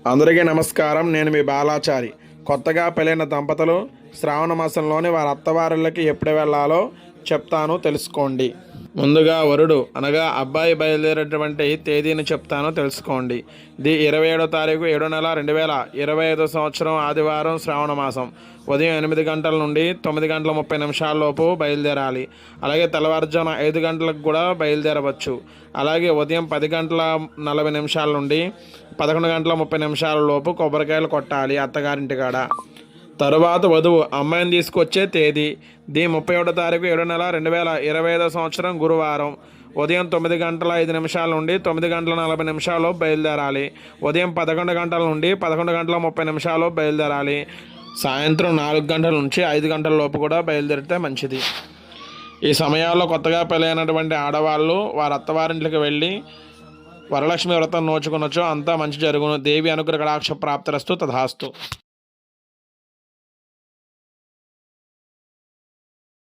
అందరికీ నమస్కారం. నేను మీ బాలాచారి. కొత్తగా పెళ్ళైన దంపతులు శ్రావణ మాసంలోని వారి అత్తవారిళ్ళకి ఎప్పుడు వెళ్ళాలో చెప్తాను, తెలుసుకోండి. ముందుగా వరుడు అనగా అబ్బాయి బయలుదేరేటువంటి తేదీని చెప్తాను, తెలుసుకోండి. ఇది 27వ తారీఖు 7వ నెల 2025 సంవత్సరం ఆదివారం శ్రావణ మాసం. ఉదయం 8 గంటల నుండి 9 గంటల 30 నిమిషాల లోపు బయలుదేరాలి. అలాగే తెల్లవారుజామున 5 గంటలకు కూడా బయలుదేరవచ్చు. అలాగే ఉదయం 10 గంటల 40 నిమిషాల నుండి 11 గంటల 30 నిమిషాల లోపు కొబ్బరికాయలు కొట్టాలి అత్తగారింటి కాడ. తరువాత వధువు అమ్మాయిని తీసుకొచ్చే తేదీ ది 31వ తారీఖు 7వ నెల 2025 సంవత్సరం గురువారం. ఉదయం 9 గంటల 5 నిమిషాల నుండి 9 గంటల 40 నిమిషాలు బయలుదేరాలి. ఉదయం 11 గంటల నుండి 11 గంటల 30 నిమిషాలు బయలుదేరాలి. సాయంత్రం 4 గంటల నుంచి 5 గంటల లోపు కూడా బయలుదేరితే మంచిది. ఈ సమయాల్లో కొత్తగా పెళ్ళైనటువంటి ఆడవాళ్ళు వారి అత్తవారింటికి వెళ్ళి వరలక్ష్మి వ్రతం నోచుకొనొచ్చు. అంతా మంచి జరుగును. దేవి అనుగ్రహ కటాక్ష ప్రాప్తిరస్తు. తథాస్తు.